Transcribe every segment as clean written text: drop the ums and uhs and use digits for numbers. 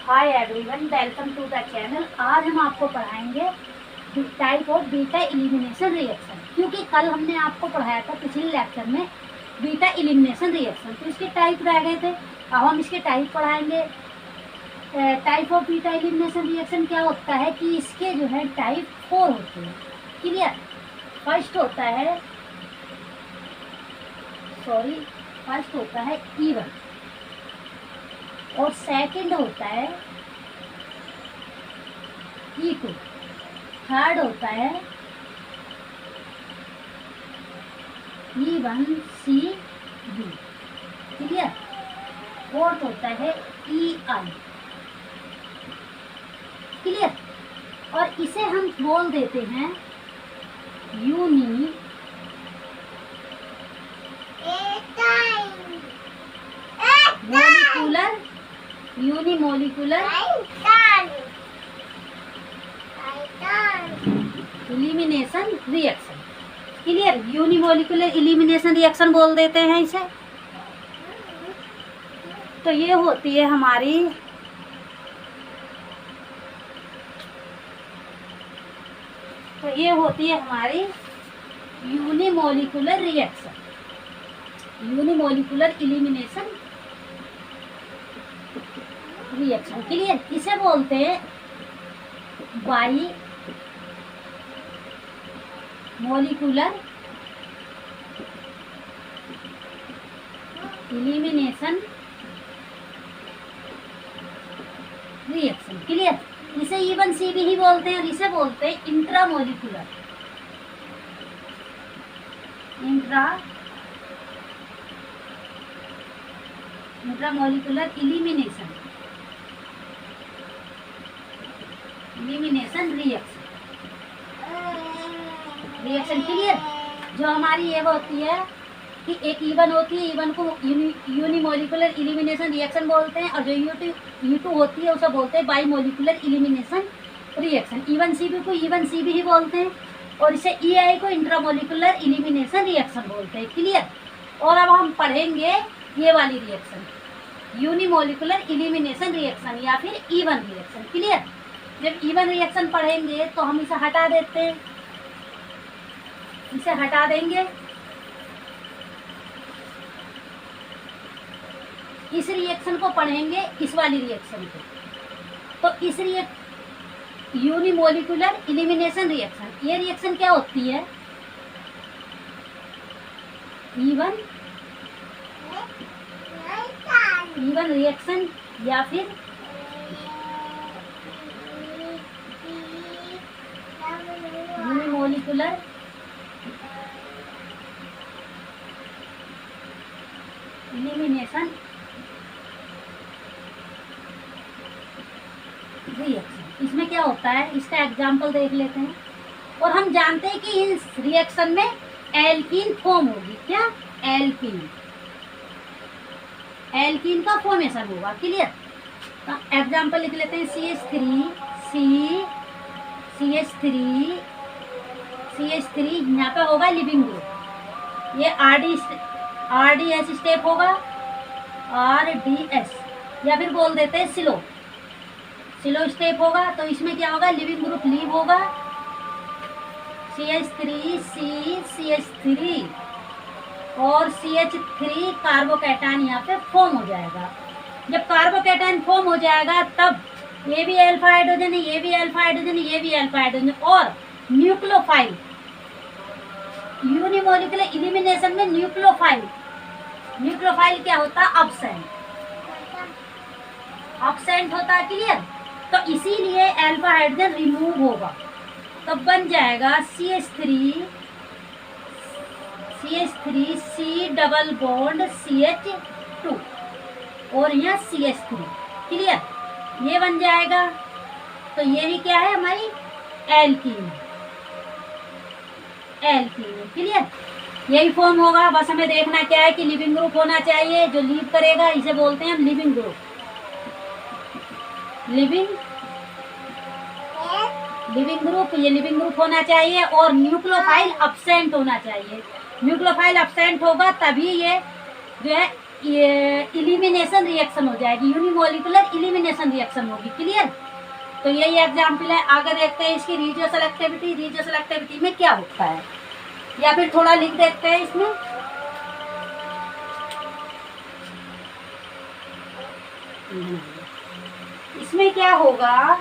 Hi everyone, welcome to the channel. आज हम आपको पढ़ाएंगे type of beta elimination reaction, क्योंकि कल हमने आपको पढ़ाया था पिछले लेक्चर में बीटा एलिमिनेशन रिएक्शन, तो इसके टाइप रह गए थे। अब हम इसके टाइप पढ़ाएंगे। Type of beta elimination reaction क्या होता है कि इसके जो है टाइप 4 होते हैं। क्लियर? फर्स्ट होता है इवन, और सेकंड होता है E2, थर्ड होता है E1CB। क्लियर? फोर्थ होता है EI। क्लियर? और इसे हम बोल देते हैं unimolecular elimination reaction. Clear? Unimolecular elimination reaction बोल देते हैं इसे। तो ये होती है हमारी unimolecular reaction, unimolecular elimination reaction. Clear? इसे बोलते हैं by molecular elimination reaction. Clear? इसे E1CB ही बोलते हैं, और इसे बोलते हैं इंट्रामोलिकुलर एलिमिनेशन रिएक्शन। क्लियर? जो हमारी ये होती है कि एक E1 होती है, E1 को यूनिमोलिकुलर एलिमिनेशन रिएक्शन बोलते हैं, और जो U2 होती है उसे बोलते हैं by molecular elimination reaction. E1CB को E1CB ही बोलते हैं, और इसे EI को इंट्रामोलिकुलर एलिमिनेशन रिएक्शन बोलते हैं। क्लियर? और अब हम पढ़ेंगे ये वाली रिएक्शन, यूनिमोलिकुलर एलिमिनेशन रिएक्शन या फिर E1 रिएक्शन। क्लियर? जब E1 रिएक्शन पढ़ेंगे तो हम इसे हटा देते हैं, इसे हटा देंगे। इस रिएक्शन को पढ़ेंगे, इस वाली रिएक्शन को। तो इस यूनिमोलिकुलर एलिमिनेशन रिएक्शन, ये रिएक्शन क्या होती है? E1 रिएक्शन या फिर यूनिमोलिकुलर एलिमिनेशन रिएक्शन। इसमें क्या होता है, इसका एग्जाम्पल देख लेते हैं। और हम जानते हैं कि इस रिएक्शन में एल्कीन फॉर्म होगी। क्या? एल्कीन का फॉर्मेशन होगा। क्लियर? तो एग्जाम्पल लिख लेते हैं। CH3 यहाँ पे होगा लिविंग ग्रुप। ये RDS स्टेप होगा, RDS, या फिर बोल देते हैं सिलो स्टेप होगा। तो इसमें क्या होगा? लिविंग ग्रुप लीव होगा, CH3 और CH3 कार्बोकैटायन यहाँ पे फॉर्म हो जाएगा। जब कार्बोकैटायन फॉर्म हो जाएगा तब ये भी अल्फा हाइड्रोजन है, ये भी अल्फा हाइड्रोजन है, ये भी अल्फा हाइड्रोजन, और न्यूक्लियोफाइल यूनिमोलिकुलर एलिमिनेशन में न्यूक्लियोफाइल क्या होता है? अब्सेंट होता है। क्लियर? तो इसीलिए अल्फा हाइड्रोजन रिमूव होगा, तो बन जाएगा CH3 C double bond CH2 और यहाँ CH3। क्लियर? ये बन जाएगा। तो ये भी क्या है? हमारी एल्कीन। क्लियर? यही फॉर्म होगा। बस हमें देखना क्या है कि लिविंग ग्रुप होना चाहिए। जो लीव करेगा इसे बोलते हैं हम लिविंग ग्रुप। लिविंग ग्रुप, ये लिविंग ग्रुप होना चाहिए, और न्यूक्लियोफाइल अब्सेंट होना चाहिए। न्यूक्लियोफाइल अब्सेंट होगा तभी ये जो है ये इलिमिनेशन रिएक्शन हो जाएगी, यूनिमोलिकुलर इलिमिनेशन रिएक्शन होगी। क्लियर? तो यही एग्जाम्पल है। आगे देखते हैं इसकी रिजियो सेलेक्टिविटी। रिजियो सेलेक्टिविटी में क्या होता है, या फिर थोड़ा लिख देखते हैं इसमें। इसमें क्या होगा,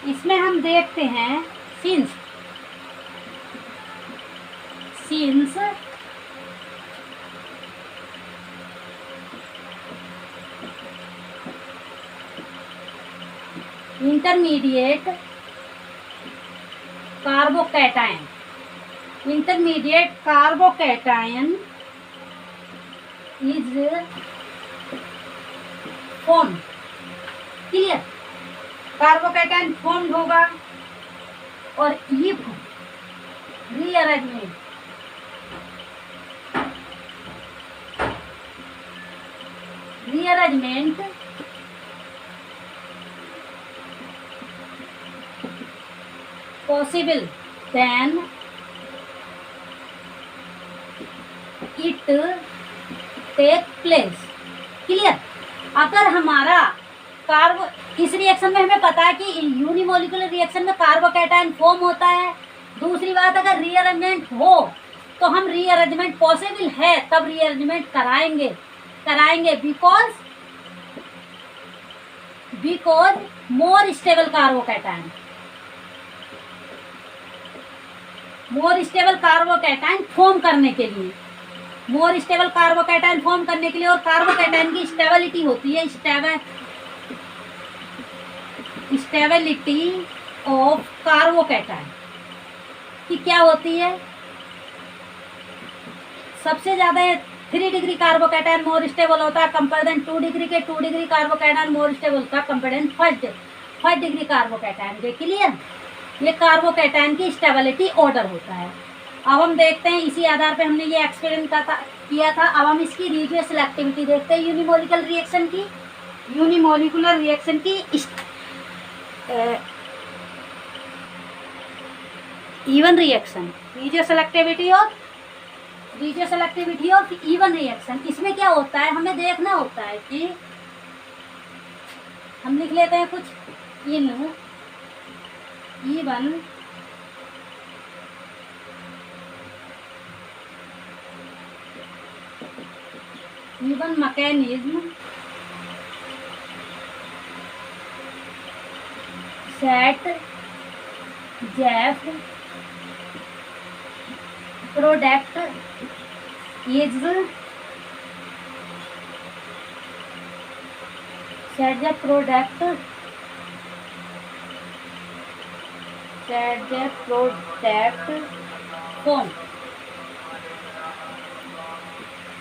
इसमें हम देखते हैं since intermediate carbocation is form. Clear? Carbocation formed होगा और if rearrangement possible, then it take place। Clear? अगर हमारा कार्बो, इस रिएक्शन में हमें पता है कि यूनिमोलिकुलर रिएक्शन में कार्बोकैटायन फॉर्म होता है। दूसरी बात, अगर रीअरेंजमेंट हो तो हम रीअरेंजमेंट पॉसिबल है तब रीअरेंजमेंट कराएंगे because more stable carbocation form करने के लिए, और कार्बोकैटायन की स्टेबिलिटी होती है, स्टेबिलिटी ऑफ कार्बोकैटायन की क्या होती है, सबसे ज़्यादा 3 डिग्री कार्बोकैटायन मोर स्टेबल होता है कंपेयर देन 2 डिग्री के। 2 डिग्री कार्बोकैटायन मोर स्टेबल होता है कंपेयर देन 5 डिग्री कार्बोकैटायन के। क्लियर? ये कार्बोकैटायन की स्टेबिलिटी ऑर्डर होता है। अब हम देखते हैं, इसी आधार पे हमने ये एक्सपेरिमेंट किया था। अब हम इसकी रिजियो सेलेक्टिविटी देखते हैं यूनिमोलिकुलर रिएक्शन की E one reaction, regioselectivity of E one reaction. इसमें क्या होता है, हमें देखना होता है कि हम लिख लेते हैं कुछ इन even mechanism set Jef product is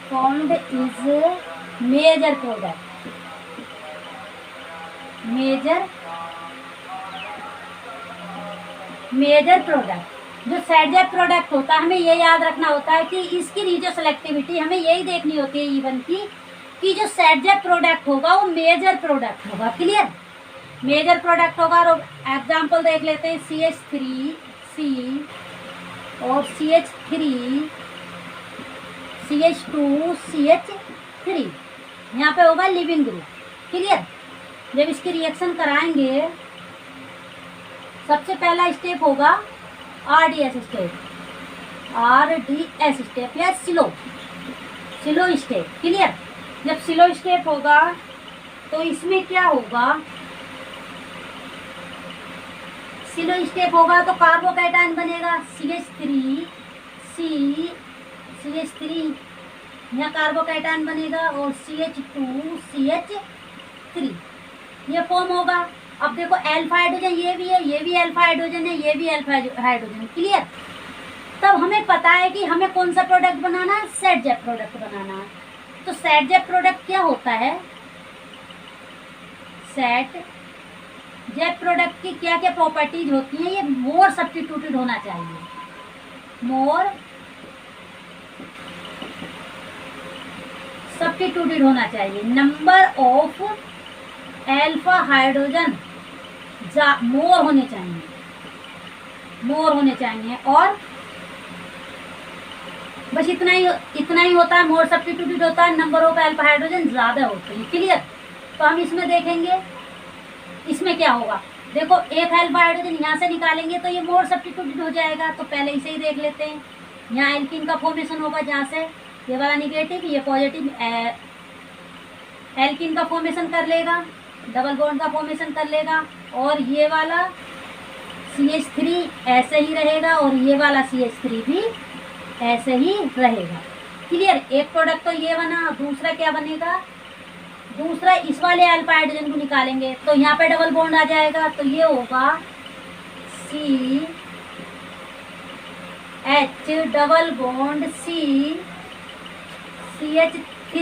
formed is major product। जो सेडजेफ प्रोडक्ट होता है, हमें ये याद रखना होता है कि इसकी रिजियो सेलेक्टिविटी हमें यही देखनी होती है इवन की, कि जो सेडजेफ प्रोडक्ट होगा वो मेजर प्रोडक्ट होगा। क्लियर? मेजर प्रोडक्ट होगा। और एग्जाम्पल देख लेते हैं, CH3C और CH3 CH2 CH3, यहाँ पे होगा लिविंग ग्रुप। क्लियर? जब इसकी रिएक्शन कराएंगे, सबसे पहला स्टेप होगा RDS स्टेप या स्लो स्टेप। क्लियर? जब स्लो स्टेप होगा तो इसमें क्या होगा, स्लो स्टेप होगा तो कार्बोकैटायन बनेगा CH3 यहाँ कार्बोकैटायन बनेगा और CH2 CH3 ये फॉर्म होगा। अब देखो अल्फा हाइड्रोजन ये भी है, ये भी अल्फा हाइड्रोजन है, ये भी अल्फा हाइड्रोजन। क्लियर? तब हमें पता है कि हमें कौन सा प्रोडक्ट बनाना है, सेडजेफ प्रोडक्ट बनाना है। तो सेडजेफ प्रोडक्ट क्या होता है, सेडजेफ प्रोडक्ट की क्या क्या प्रॉपर्टीज होती हैं, ये मोर सब्स्टिट्यूटेड होना चाहिए, नंबर ऑफ अल्फा हाइड्रोजन मोर होने चाहिए और बस इतना ही होता है, मोर सब्स्टिट्यूटेड होता है, नंबर ऑफ अल्फा हाइड्रोजन ज़्यादा होते हैं। क्लियर। तो हम इसमें देखेंगे इसमें क्या होगा। देखो एक अल्फा हाइड्रोजन यहाँ से निकालेंगे तो ये मोर सब्स्टिट्यूटेड हो जाएगा, तो पहले इसे ही देख लेते हैं। यहाँ एल्कीन का फॉर्मेशन होगा, जहाँ से ये वाला निगेटिव ये पॉजिटिव एल्कीन का फॉर्मेशन कर लेगा, डबल बॉन्ड का फॉर्मेशन कर लेगा, और ये वाला CH3 ऐसे ही रहेगा और ये वाला CH3 भी ऐसे ही रहेगा। क्लियर। एक प्रोडक्ट तो ये बना, दूसरा क्या बनेगा, दूसरा इस वाले अल्फा हाइड्रोजन को निकालेंगे तो यहाँ पे डबल बॉन्ड आ जाएगा, तो ये होगा CH double bond C CH3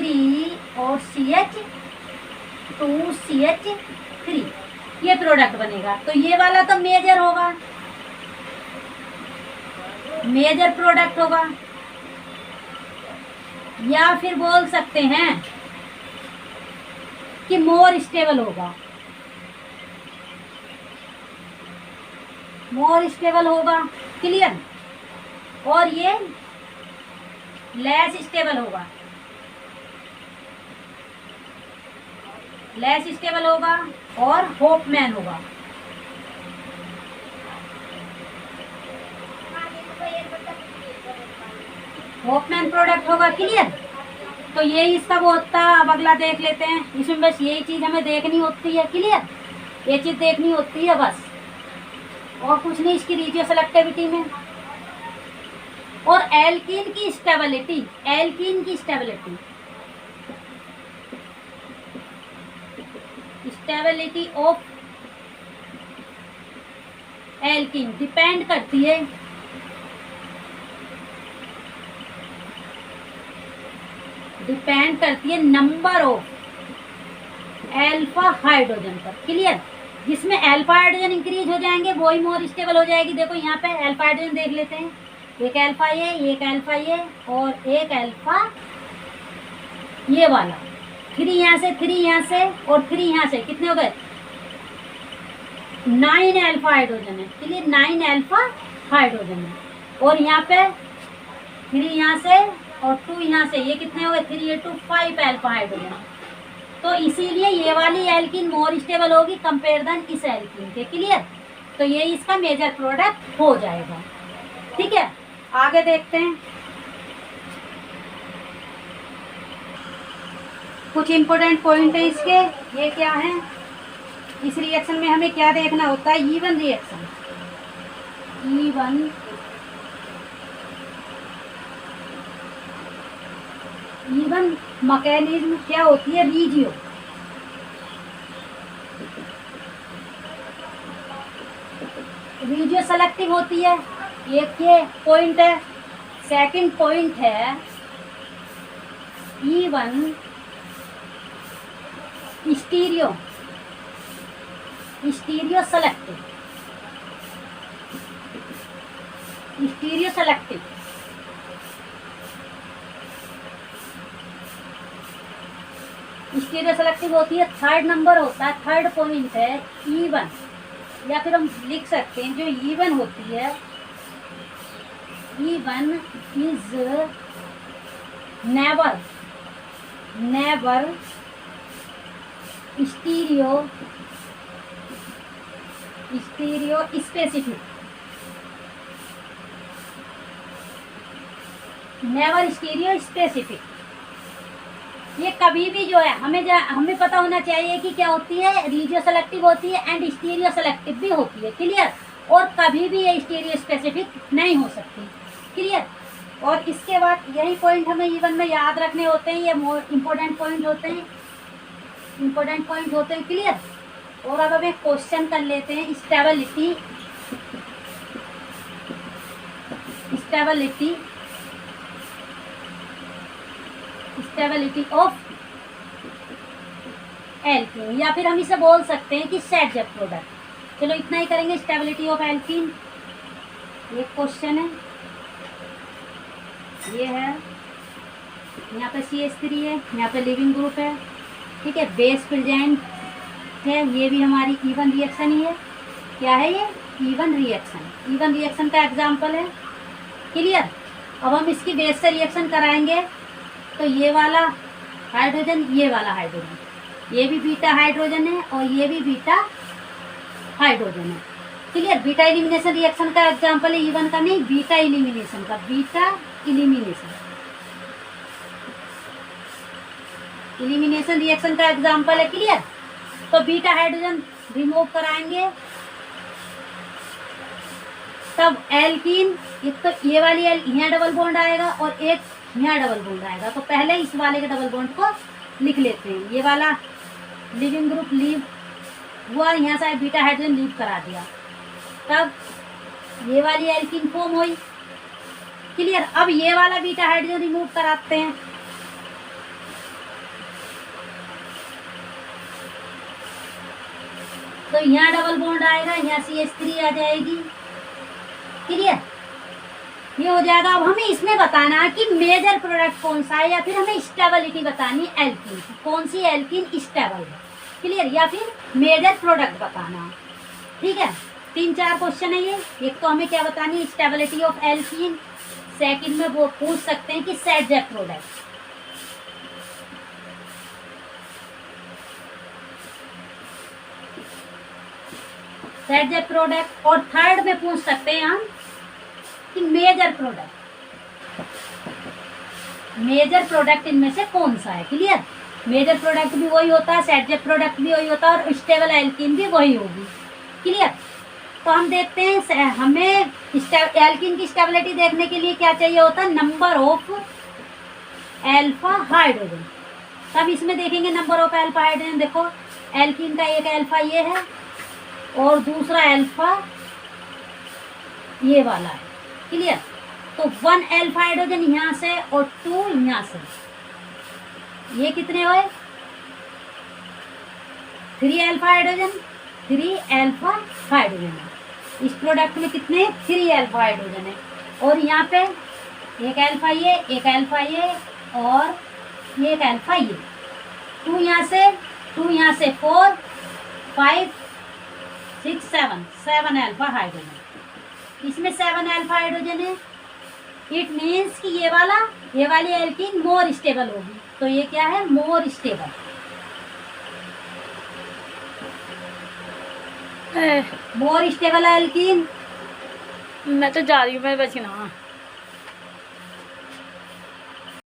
और CH2 CH3, ये प्रोडक्ट बनेगा। तो ये वाला तो मेजर होगा, मेजर प्रोडक्ट होगा, या फिर बोल सकते हैं कि मोर स्टेबल होगा, मोर स्टेबल होगा। क्लियर। और ये लेस स्टेबल होगा, लेस स्टेबल होगा, और होपमैन होगा। होपमैन प्रोडक्ट होगा। क्लियर। तो ये इसका वो होता है। अब अगला देख लेते हैं, इसमें बस यही चीज़ हमें देखनी होती है। क्लियर। ये चीज़ देखनी होती है बस, और कुछ नहीं इसकी रेडियो सेलेक्टिविटी में। और एल्कीन की स्टेबिलिटी, एल्कीन की stability, stability of alkene depend करती है नंबर ऑफ अल्फा हाइड्रोजन पर। क्लियर। जिसमें अल्फा हाइड्रोजन इंक्रीज हो जाएंगे वही मोर स्टेबल हो जाएगी। देखो यहाँ पे अल्फा हाइड्रोजन देख लेते हैं, एक अल्फा ये, एक अल्फा ये, और एक अल्फा ये वाला, 3 यहाँ से, 3 यहाँ से, और 3 यहाँ से, कितने हो गए, 9 अल्फा हाइड्रोजन है। क्लियर। 9 अल्फा हाइड्रोजन है, और यहाँ पे 3 यहाँ से और 2 यहाँ से, ये कितने हो गए, 3 ये 2 5 अल्फा हाइड्रोजन। तो इसीलिए ये वाली एल्कीन मोर स्टेबल होगी कंपेयर देन इस एल्कीन के। क्लियर। तो ये इसका मेजर प्रोडक्ट हो जाएगा। ठीक है। आगे देखते हैं, कुछ इंपॉर्टेंट पॉइंट है इसके। ये क्या है, इस रिएक्शन में हमें क्या देखना होता है, ईवन रिएक्शन, ईवन मैकेनिज्म क्या होती है, रीजियो सेलेक्टिव होती है। एक ये पॉइंट है। सेकंड पॉइंट है even stereo selective, stereo selective. Stereo selective होती है। थर्ड नंबर होता है, थर्ड पॉइंट है ईवन, या फिर हम लिख सकते हैं जो ईवन होती है, even is never stereo specific, never stereo specific. ये कभी भी जो है हमें पता होना चाहिए कि क्या होती है, रीजियो सेलेक्टिव होती है एंड स्टीरियो सेलेक्टिव भी होती है। क्लियर। और कभी भी ये स्टीरियो स्पेसिफिक नहीं हो सकती। क्लियर। और इसके बाद यही पॉइंट हमें ईवन में याद रखने होते हैं, ये मोर इम्पोर्टेंट पॉइंट होते हैं, क्लियर। और अब हम एक क्वेश्चन कर लेते हैं, स्टेबिलिटी ऑफ एल्कीन, या फिर हम इसे बोल सकते हैं कि सेट प्रोडक्ट। चलो इतना ही करेंगे। स्टेबिलिटी ऑफ एल्कीन ये क्वेश्चन है, ये है, यहाँ पे CH3 है, यहाँ पे लिविंग ग्रुप है। ठीक है। बेस प्रेजेंट है, ये भी हमारी ईवन रिएक्शन ही है। क्या है ये, ईवन रिएक्शन का एग्जाम्पल है। क्लियर। अब हम इसकी बेस से रिएक्शन कराएंगे तो ये वाला हाइड्रोजन, ये वाला हाइड्रोजन, ये भी बीटा हाइड्रोजन है और ये भी बीटा हाइड्रोजन है। क्लियर। बीटा एलिमिनेशन रिएक्शन का एग्जांपल है E1 का नहीं, बीटा एलिमिनेशन का, बीटा एलिमिनेशन रिएक्शन का एग्जांपल है। क्लियर। तो बीटा हाइड्रोजन रिमूव कराएंगे तब एल्कीन, एक तो ये वाली यहाँ डबल बॉन्ड आएगा और एक यहाँ डबल बॉन्ड आएगा। तो पहले इस वाले के डबल बॉन्ड को लिख लेते हैं। ये वाला लिविंग ग्रुप लीव हुआ, यहाँ से बीटा हाइड्रोजन लीव करा दिया, तब ये वाली एल्कीन फॉर्म हुई। क्लियर। अब ये वाला बीटा हाइड्रोजन रिमूव कराते हैं, तो यहाँ डबल बॉन्ड आएगा, यहाँ CH3 आ जाएगी। क्लियर। ये हो जाएगा। अब हमें इसमें बताना है कि मेजर प्रोडक्ट कौन सा है, या फिर हमें स्टेबिलिटी बतानी है एल्कीन की, कौन सी एल्कीन स्टेबल है। क्लियर। या फिर मेजर प्रोडक्ट बताना है। ठीक है। 3-4 क्वेश्चन है ये। एक तो हमें क्या बतानी है, स्टेबिलिटी ऑफ एल्कीन। सेकंड में वो पूछ सकते हैं कि सेट प्रोडक्ट, सेट प्रोडक्ट, और थर्ड में पूछ सकते हैं हम कि मेजर प्रोडक्ट इनमें से कौन सा है। क्लियर। मेजर प्रोडक्ट भी वही होता है, सेट प्रोडक्ट भी वही होता है, और स्टेबल एल्कीन भी वही होगी। क्लियर। तो हम देखते हैं, हमें एल्कीन की स्टेबिलिटी देखने के लिए क्या चाहिए होता है, नंबर ऑफ एल्फा हाइड्रोजन। तब इसमें देखेंगे नंबर ऑफ एल्फा हाइड्रोजन। देखो एल्कीन का एक एल्फा ये है और दूसरा एल्फा ये वाला है। क्लियर। तो 1 एल्फा हाइड्रोजन यहाँ से और 2 यहाँ से, ये कितने हुए, 3 एल्फा हाइड्रोजन, 3 एल्फा हाइड्रोजन है। इस प्रोडक्ट में कितने, 3 एल्फा हाइड्रोजन है। और यहाँ पे एक एल्फा ये, एक एल्फा ये और एक एल्फा ये, 2 यहाँ से 4 5 6 7 एल्फा हाइड्रोजन। इसमें 7 एल्फा हाइड्रोजन है। इट मीन्स कि ये वाली एल्कीन मोर स्टेबल होगी। तो ये क्या है, more stable. More stable alkene. मैं तो जा रही हूँ, मैं बचना।